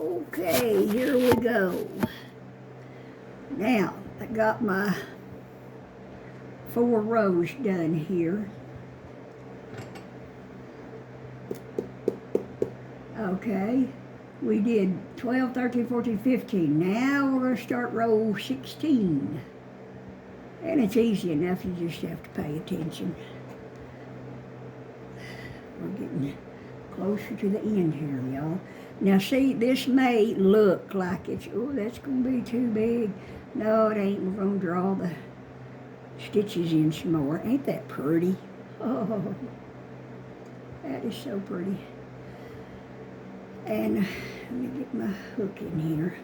Okay, here we go. Now, I got my 4 rows done here. Okay, we did 12, 13, 14, 15. Now we're going to start row 16. And it's easy enough, you just have to pay attention. We're getting closer to the end here, y'all. Now see, this may look like it's, oh, that's going to be too big. No, it ain't. We're going to draw the stitches in some more. Ain't that pretty? Oh, that is so pretty. And let me get my hook in here.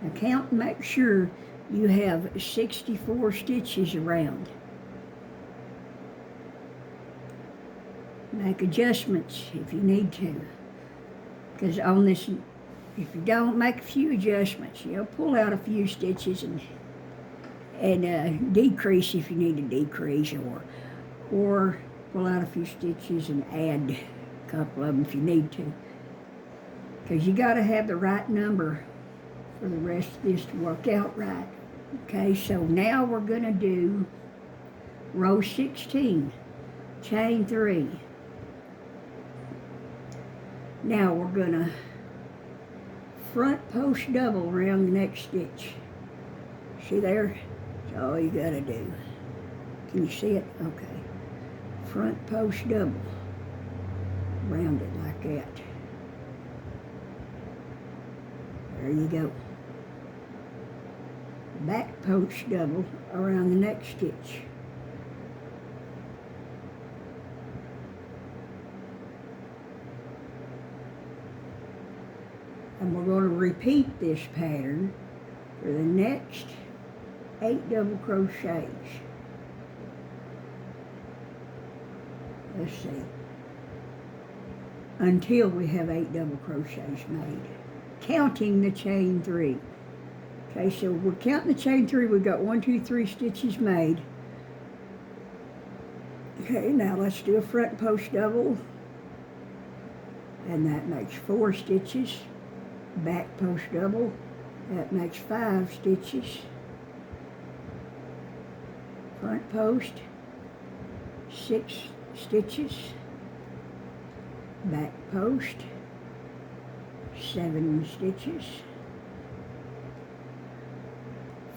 Now count and make sure you have 64 stitches around. Make adjustments if you need to. Because on this, if you don't make a few adjustments, you'll pull out a few stitches and decrease if you need to decrease, or pull out a few stitches and add a couple of them if you need to. Because you got to have the right number for the rest of this to work out right. Okay, so now we're going to do row 16, chain 3. Now we're going to front post double around the next stitch. See there? That's all you got to do. Can you see it? Okay. Front post double. Round it like that. There you go. Back post double around the next stitch. And we're going to repeat this pattern for the next 8 double crochets. Let's see. Until we have 8 double crochets made. Counting the chain 3. Okay, so we're counting the chain 3. We've got 1, 2, 3 stitches made. Okay, now let's do a front post double. And that makes 4 stitches. Back post double. That makes 5 stitches. Front post, 6 stitches. Back post, 7 stitches.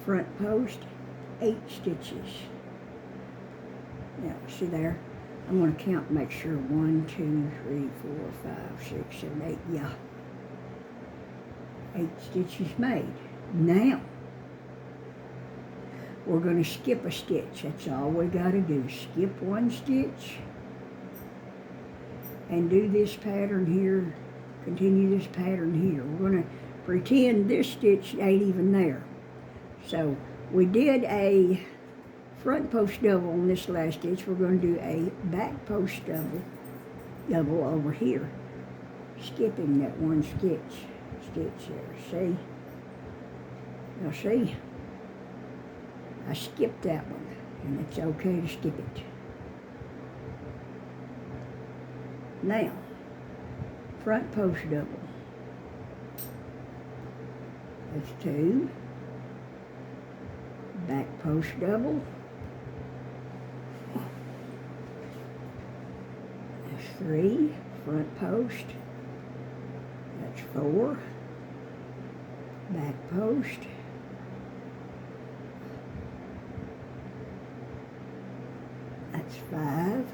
Front post, 8 stitches. Now, see there? I'm going to count and make sure 1, 2, 3, 4, 5, 6, 7, 8. Yeah. 8 stitches made. Now, we're going to skip a stitch. That's all we got to do. Skip 1 stitch and do this pattern here. Continue this pattern here. We're going to pretend this stitch ain't even there. So we did a front post double on this last stitch. We're going to do a back post double over here, skipping that 1 stitch there. See? Now see? I skipped that one, and it's okay to skip it. Now, front post double. That's 2. Back post double. That's 3. Front post. That's 4. Back post. That's 5.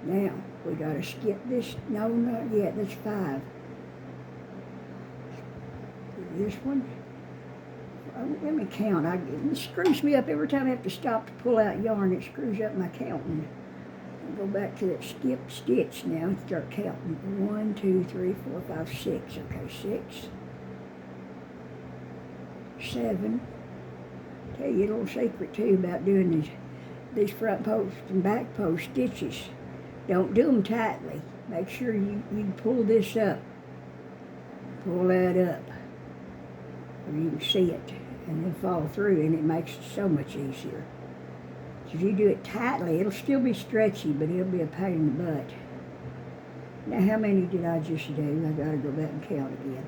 Now, we got to skip this. No, not yet. That's 5. This one. Let me count. It screws me up every time I have to stop to pull out yarn. It screws up my counting. I'll go back to that skip stitch now and start counting. 1, 2, 3, 4, 5, 6. Okay, 6. 7. Tell you a little secret too about doing these front post and back post stitches. Don't do them tightly. Make sure you pull this up. Pull that up. Where you can see it. And then fall through, and it makes it so much easier. If you do it tightly, it'll still be stretchy, but it'll be a pain in the butt. Now, how many did I just do? I gotta go back and count again.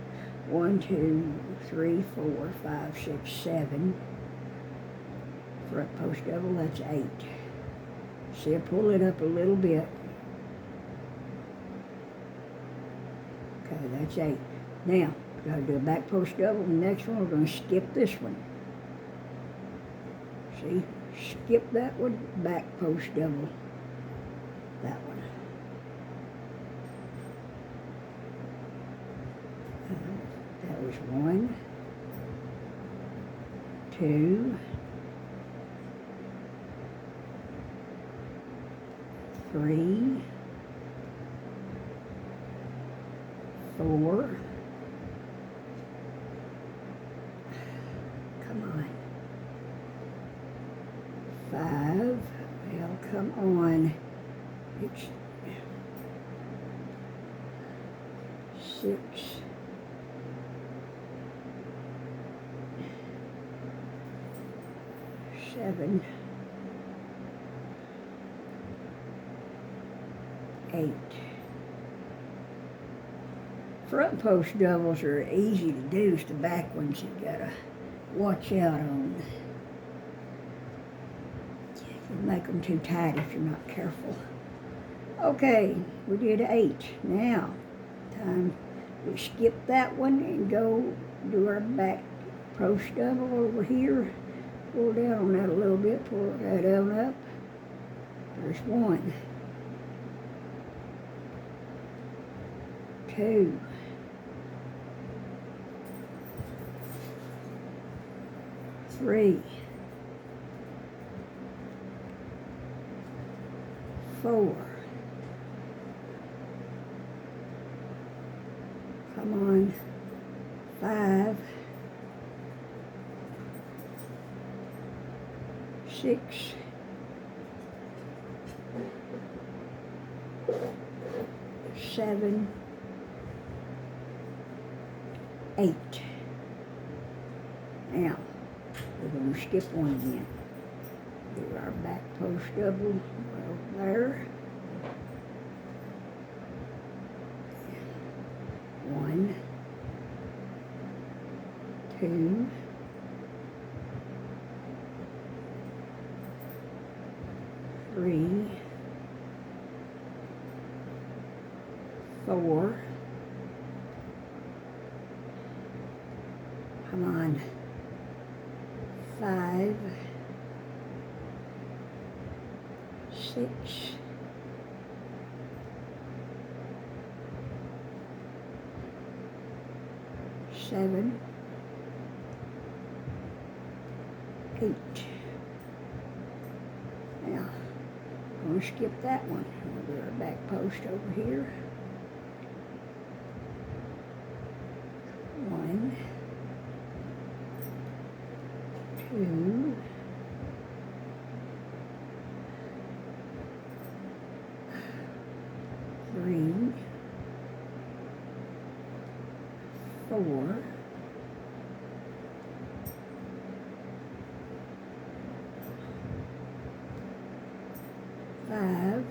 1, 2, 3, 4, 5, 6, 7. Front post double, that's 8. See, I pull it up a little bit. Okay, that's 8. Now, gotta do a back post double. The next one, we're gonna skip this one. See, skip that one, back post double that one. That was 1, 2, 3, 4. Come on. 5. Well, come on. It's 6. 7, 8. Front post doubles are easy to do. It's the back ones you gotta watch out on. You make them too tight if you're not careful. Okay, we did 8. Now, time we skip that one and go do our back post double over here. Pull down on that a little bit, pull that on up. There's 1, 2, 3, 4. Come on. 5, 6, 7, 8. Now, we're going to skip one again. Do our back post double right there. 1, 2, 3, 4. Come on. 5, 6, 7, 8. Now, I'm going to skip that one. We'll do our back post over here. 1, 2, 3, 4, 5,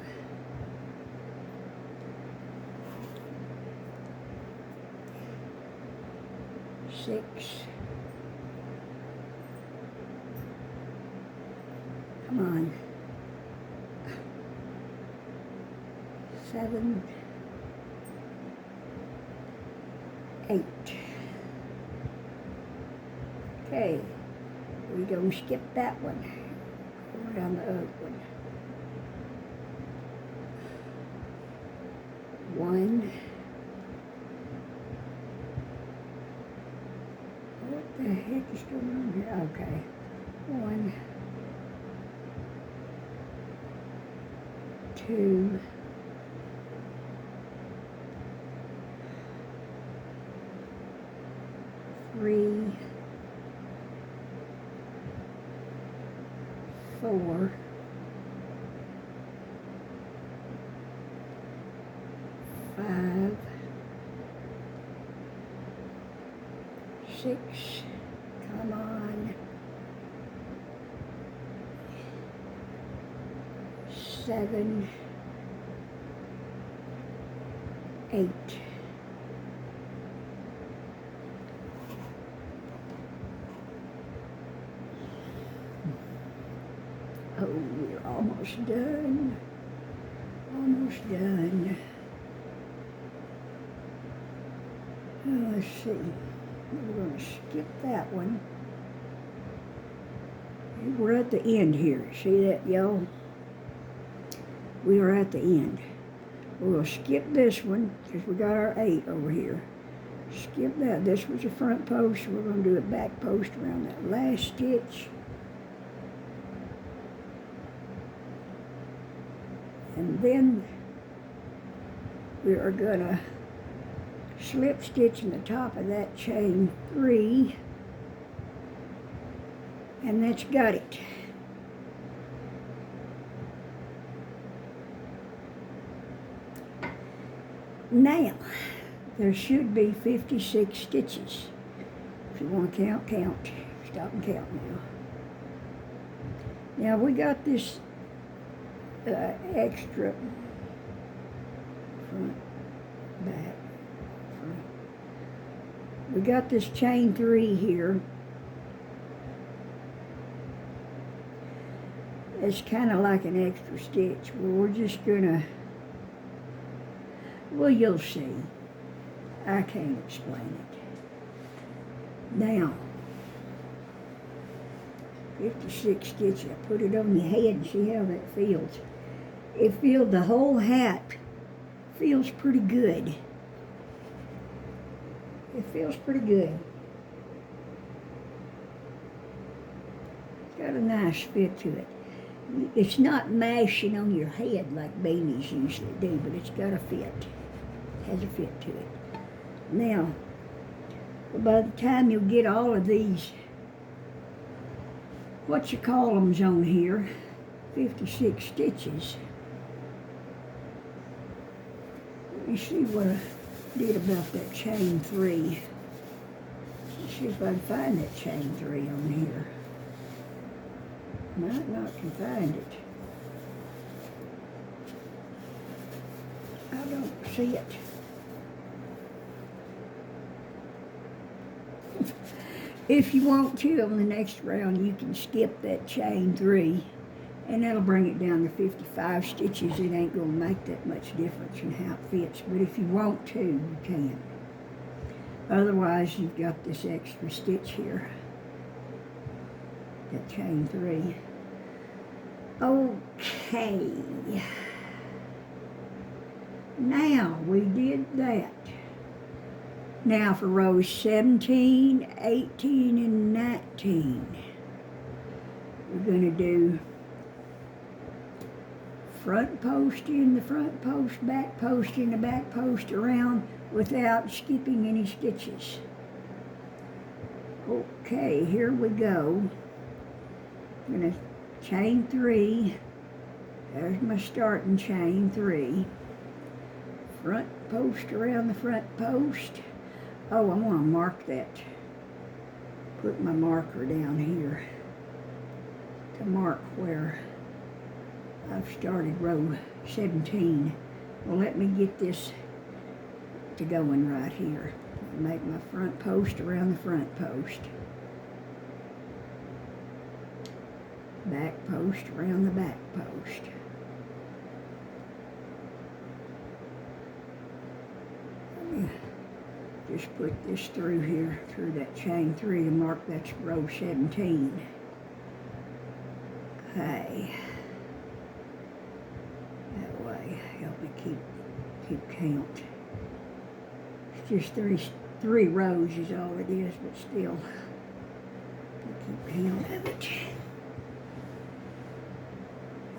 6, come on, 7, 8. Okay, we don't skip that one. Go down the other one. 1. What the heck is going on here? Okay. 1, 2, 3, 4, 5, 6, come on, 7, 8. Oh, we're almost done. Almost done. Let's see. We're going to skip that one. We're at the end here. See that, y'all? We are at the end. We'll skip this one because we got our 8 over here. Skip that. This was a front post. We're going to do a back post around that last stitch. And then we are going to slip stitch in the top of that chain 3. And that's got it. Now, there should be 56 stitches. If you want to count, count. Stop and count now. Now, we got this extra front, back, front. We got this chain 3 here. It's kind of like an extra stitch. Well, we're just gonna, well, you'll see. I can't explain it. Now, 56 stitches. I put it on your head and see how that feels. It feels, the whole hat feels pretty good. It feels pretty good. It's got a nice fit to it. It's not mashing on your head like beanies usually do, but it's got a fit. It has a fit to it. Now, by the time you get all of these, what you call them's on here, 56 stitches. Let me see what I did about that chain 3. Let's see if I can find that chain 3 on here. Might not can find it. I don't see it. If you want to, on the next round, you can skip that chain 3, and that'll bring it down to 55 stitches. It ain't going to make that much difference in how it fits, but if you want to, you can. Otherwise, you've got this extra stitch here. That chain 3. Okay. Now, we did that. Now for rows 17, 18, and 19, we're going to do front post in the front post, back post in the back post around without skipping any stitches. Okay, here we go. I'm going to chain 3. There's my starting chain 3. Front post around the front post. Oh, I want to mark that. Put my marker down here to mark where I've started row 17. Well, let me get this to going right here. Make my front post around the front post. Back post around the back post. Let me just put this through here, through that chain 3 to mark that's row 17. Okay. That way, help me keep count. It's just three rows is all it is, but still, keep count of it.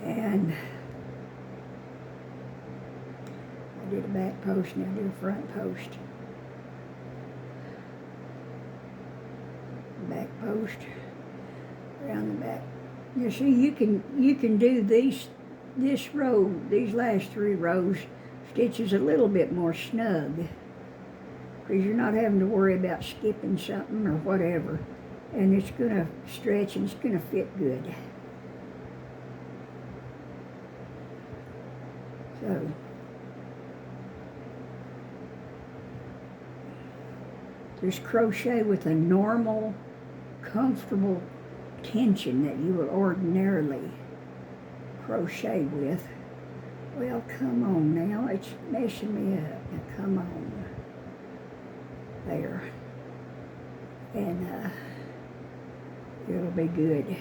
And I did a back post, now do a front post. Back post around the back. You see, you can do this row, these last 3 rows, stitches a little bit more snug, because you're not having to worry about skipping something or whatever, and it's going to stretch and it's going to fit good. So, there's crochet with a normal, comfortable tension that you would ordinarily crochet with. Well, come on now, it's messing me up. Now, come on. There. And it'll be good.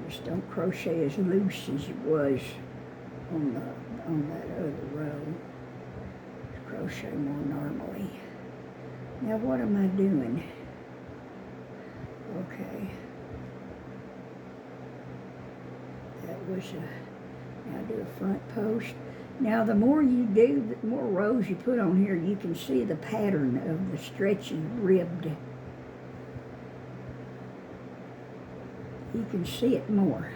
Just don't crochet as loose as it was on that other row. Just crochet more normally. Now what am I doing? Okay. That was now do a front post. Now the more you do, the more rows you put on here, you can see the pattern of the stretchy ribbed. You can see it more.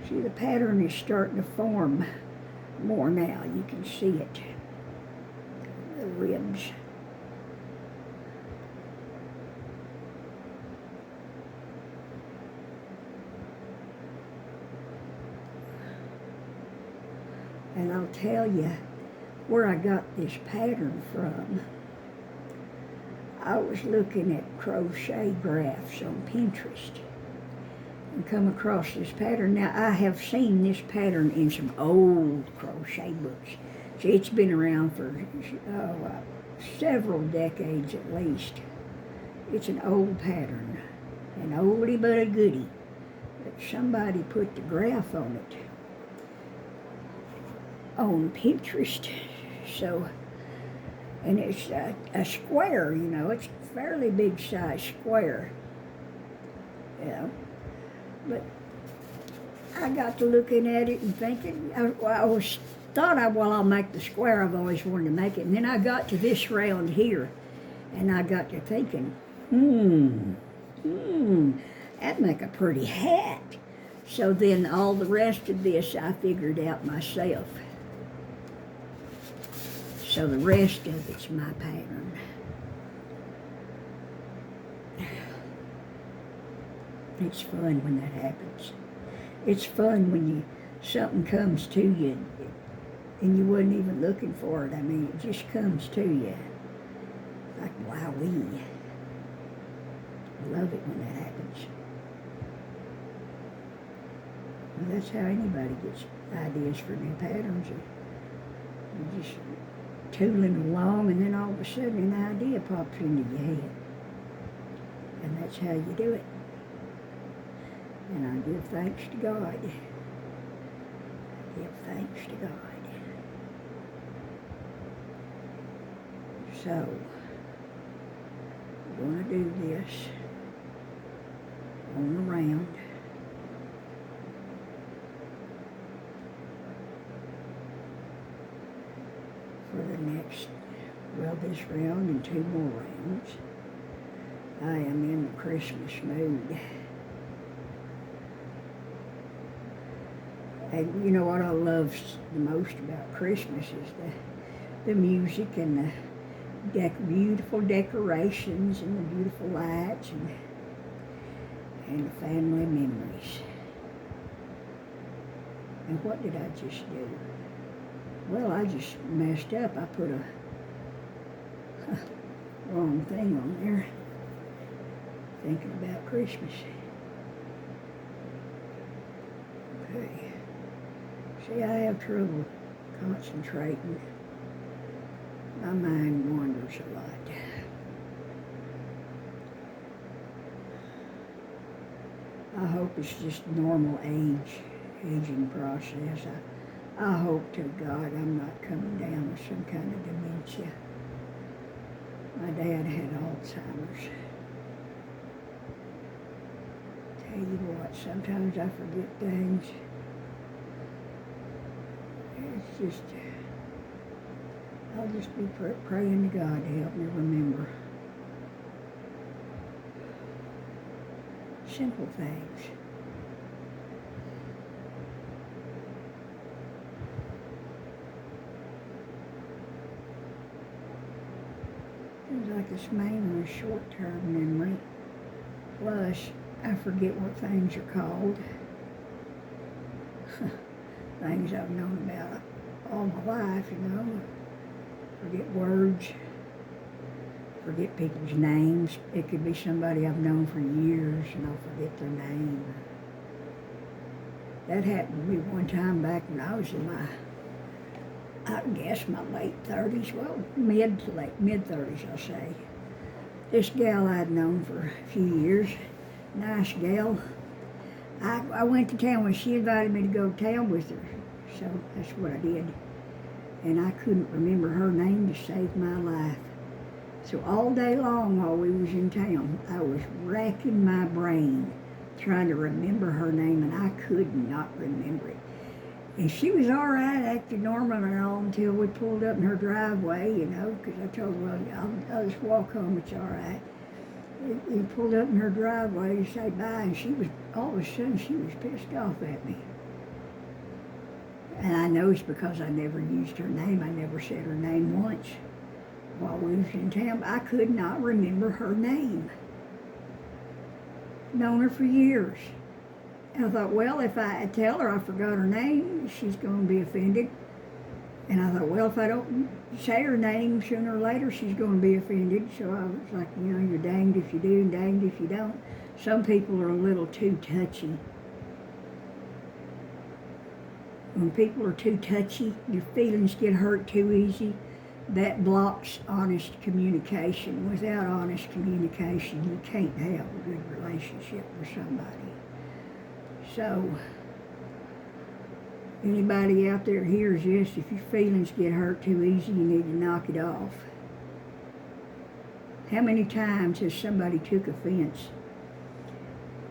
See, the pattern is starting to form more now. You can see it. The ribs. And I'll tell you where I got this pattern from. I was looking at crochet graphs on Pinterest and come across this pattern. Now, I have seen this pattern in some old crochet books. See, it's been around for several decades at least. It's an old pattern, an oldie but a goodie. But somebody put the graph on it on Pinterest. So, and it's a square, you know, it's a fairly big size square. Yeah. But I got to looking at it and thinking, I'll make the square. I've always wanted to make it. And then I got to this round here, and I got to thinking, that'd make a pretty hat. So then all the rest of this I figured out myself. So the rest of it's my pattern. It's fun when that happens. It's fun when something comes to you and you wasn't even looking for it. I mean, it just comes to you. Like, wowee. I love it when that happens. Well, that's how anybody gets ideas for new patterns. You just tooling along, and then all of a sudden an idea pops into your head. And that's how you do it. And I give thanks to God. Give thanks to God. So, we're going to do this on the round. For the next, well, this round and 2 more rounds. I am in the Christmas mood. And you know what I love the most about Christmas is the music and the beautiful decorations and the beautiful lights and the family memories. And what did I just do? Well, I just messed up. I put a wrong thing on there. Thinking about Christmas. Okay. See, I have trouble concentrating. My mind wanders a lot. I hope it's just normal aging process. I hope to God I'm not coming down with some kind of dementia. My dad had Alzheimer's. Tell you what, sometimes I forget things. It's just, I'll just be praying to God to help me remember simple things. Seems like it's mainly short-term memory. Plus, I forget what things are called. things I've known about all my life, you know. Forget words, forget people's names. It could be somebody I've known for years and I'll forget their name. That happened to me one time back when I was in my, I guess, my late 30s, well, mid 30s, I'll say. This gal I'd known for a few years, nice gal. I went to town when she invited me to go to town with her, so that's what I did. And I couldn't remember her name to save my life. So all day long while we was in town, I was racking my brain trying to remember her name, and I could not remember it. And she was all right, acted normal and all until we pulled up in her driveway, you know, because I told her, well, I'll just walk home, it's all right. We pulled up in her driveway to say bye, and she was, all of a sudden, she was pissed off at me. And I know it's because I never used her name. I never said her name once while we was in town. But I could not remember her name. Known her for years. And I thought, well, if I tell her I forgot her name, she's going to be offended. And I thought, well, if I don't say her name, sooner or later she's going to be offended. So I was like, you know, you're danged if you do and danged if you don't. Some people are a little too touchy. When people are too touchy, your feelings get hurt too easy. That blocks honest communication. Without honest communication, you can't have a good relationship with somebody. So, anybody out there hears this, if your feelings get hurt too easy, you need to knock it off. How many times has somebody took offense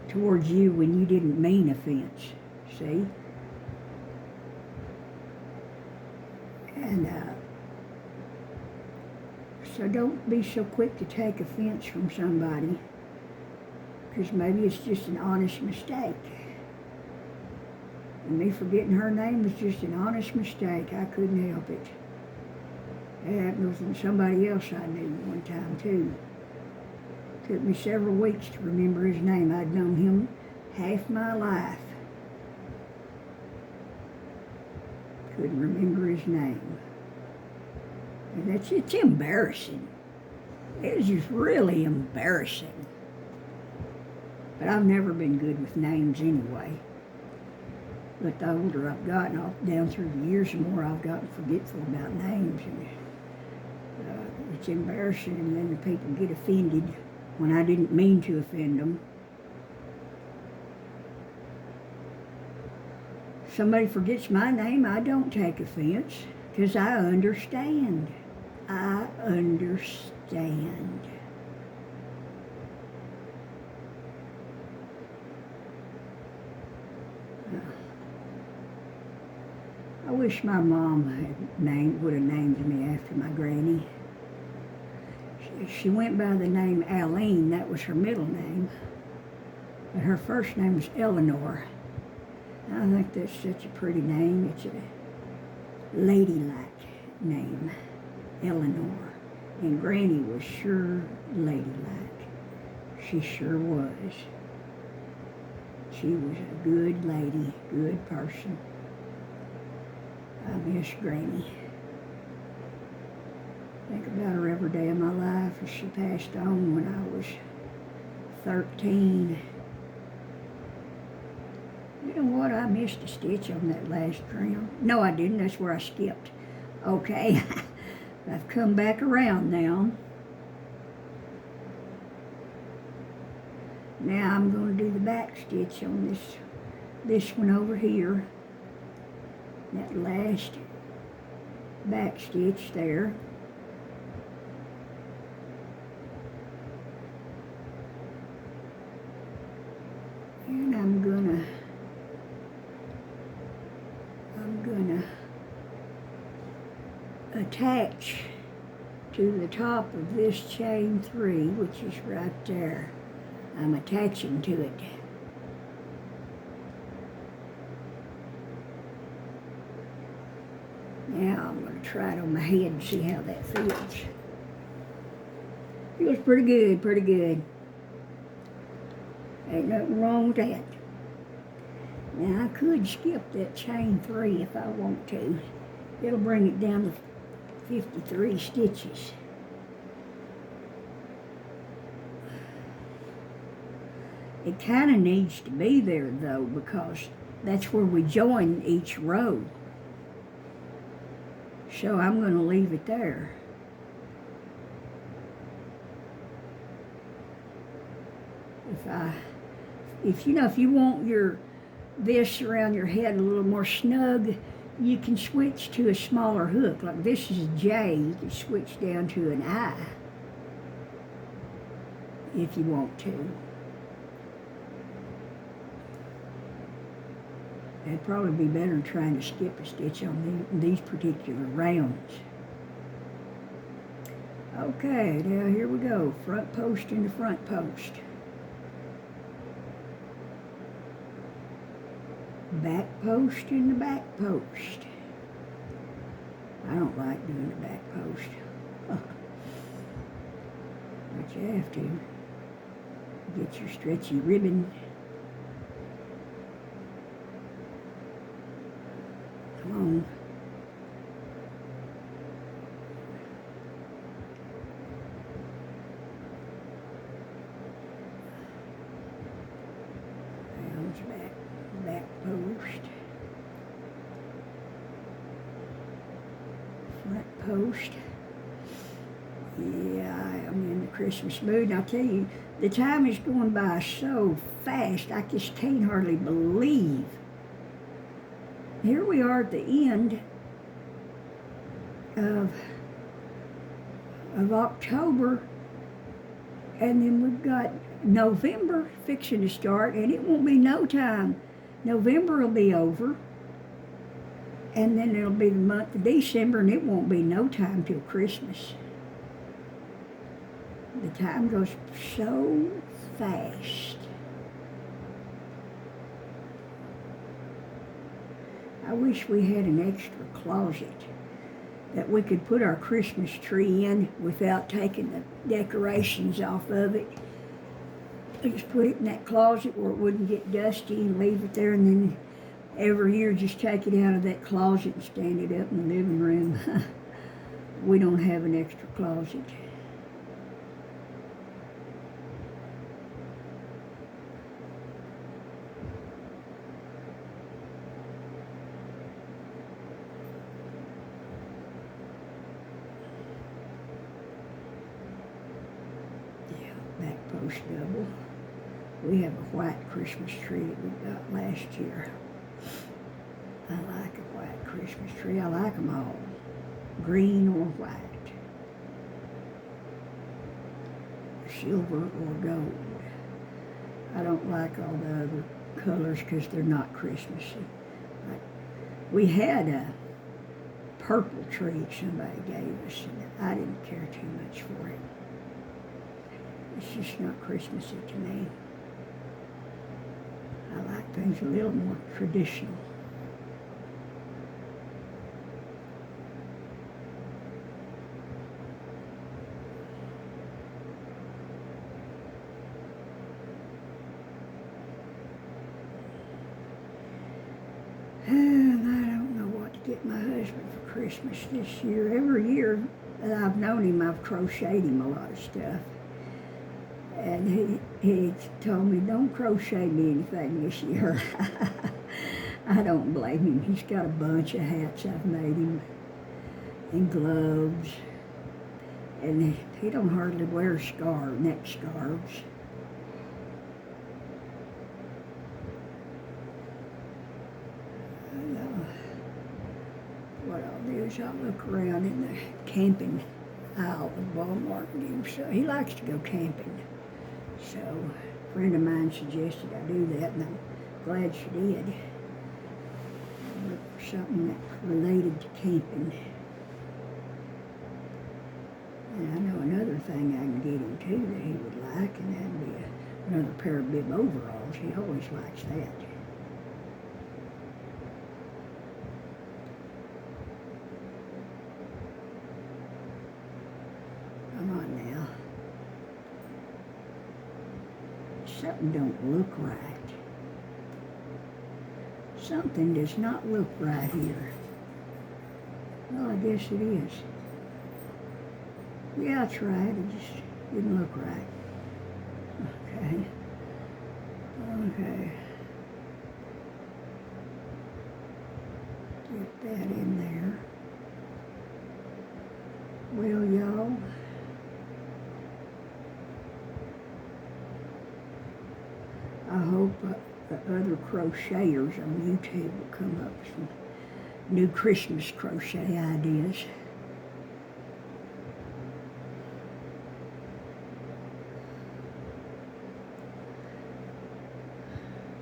towards you when you didn't mean offense? See? And so don't be so quick to take offense from somebody, because maybe it's just an honest mistake. And me forgetting her name was just an honest mistake. I couldn't help it. It happened with somebody else I knew one time too. It took me several weeks to remember his name. I'd known him half my life. Couldn't remember his name. And it's embarrassing. It's just really embarrassing. But I've never been good with names anyway. But the older I've gotten, down through the years, the more I've gotten forgetful about names. And it's embarrassing, and then the people get offended when I didn't mean to offend them. Somebody forgets my name, I don't take offense, because I understand. I understand. I wish my mom would have named me after my granny. She went by the name Aline, that was her middle name. But her first name was Eleanor. I think that's such a pretty name. It's a ladylike name, Eleanor. And Granny was sure ladylike. She sure was. She was a good lady, good person. I miss Granny. Think about her every day of my life. She passed on when I was 13. You know what? I missed a stitch on that last crown. No, I didn't. That's where I skipped. Okay. I've come back around now. Now I'm going to do the back stitch on this one over here. That last back stitch there. And I'm gonna attach to the top of this chain 3, which is right there. I'm attaching to it. Now I'm going to try it on my head and see how that feels. Feels pretty good, pretty good. Ain't nothing wrong with that. Now I could skip that chain 3 if I want to. It'll bring it down to 53 stitches. It kind of needs to be there though, because that's where we join each row. So I'm going to leave it there. If you want this around your head a little more snug, you can switch to a smaller hook. Like this is a J, you can switch down to an I if you want to. It'd probably be better than trying to skip a stitch on these particular rounds. Okay, now here we go. Front post into front post. Back post into back post. I don't like doing the back post. But you have to. Get your stretchy ribbon. Come on. Rounds back post. Front post. Yeah, I am in the Christmas mood. And I tell you, the time is going by so fast, I just can't hardly believe. Here we are at the end of October, and then we've got November fixing to start, and it won't be no time. November will be over, and then it'll be the month of December, and it won't be no time till Christmas. The time goes so fast. I wish we had an extra closet that we could put our Christmas tree in without taking the decorations off of it. Just put it in that closet where it wouldn't get dusty and leave it there, and then every year just take it out of that closet and stand it up in the living room. We don't have an extra closet. Back post double. We have a white Christmas tree that we got last year. I like a white Christmas tree. I like them all, green or white, silver or gold. I don't like all the other colors because they're not Christmassy. We had a purple tree somebody gave us, and I didn't care too much for it. It's just not Christmassy to me. I like things a little more traditional. And I don't know what to get my husband for Christmas this year. Every year that I've known him, I've crocheted him a lot of stuff. And he told me, don't crochet me anything this year. I don't blame him. He's got a bunch of hats I've made him, and gloves. And he don't hardly wear neck scarves. What I'll do is I'll look around in the camping aisle of Walmart and him. So he likes to go camping. So a friend of mine suggested I do that, and I'm glad she did. Look for something that's related to camping. And I know another thing I can get him too that he would like, and that'd be another pair of bib overalls. He always likes that. Come on now. Something don't look right. Something does not look right here. Well, I guess it is. Yeah, that's right. It just didn't look right. Okay. Okay. Get that in there. Well, y'all, I hope the other crocheters on YouTube will come up with some new Christmas crochet ideas.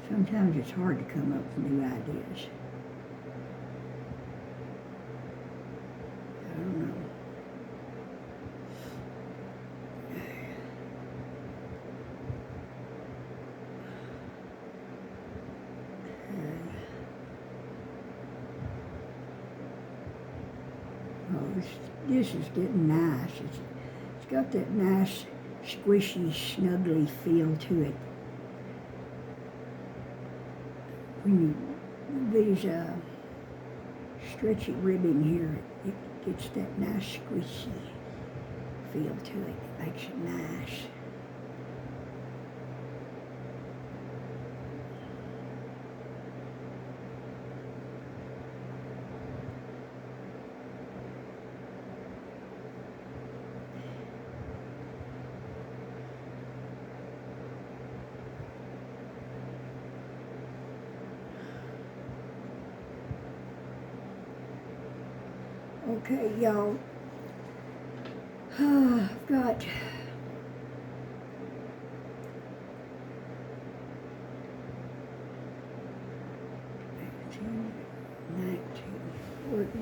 Sometimes it's hard to come up with new ideas. I don't know. Oh, this is getting nice. It's got that nice, squishy, snuggly feel to it. When you these stretchy ribbing here, it gets that nice squishy feel to it. It makes it nice. Okay, y'all. I've got 18, 19.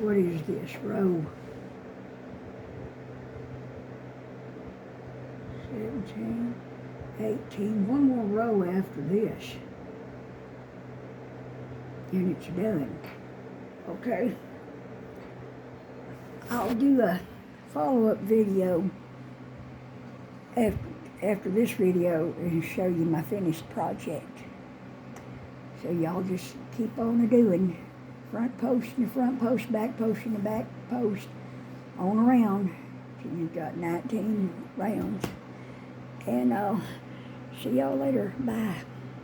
What is this? Row 17, 18. One more row after this. And it's done. Okay. I'll do a follow-up video after this video and show you my finished project. So y'all just keep on doing front post in the front post, back post in the back post, on around. So you've got 19 rounds. And I'll see y'all later. Bye.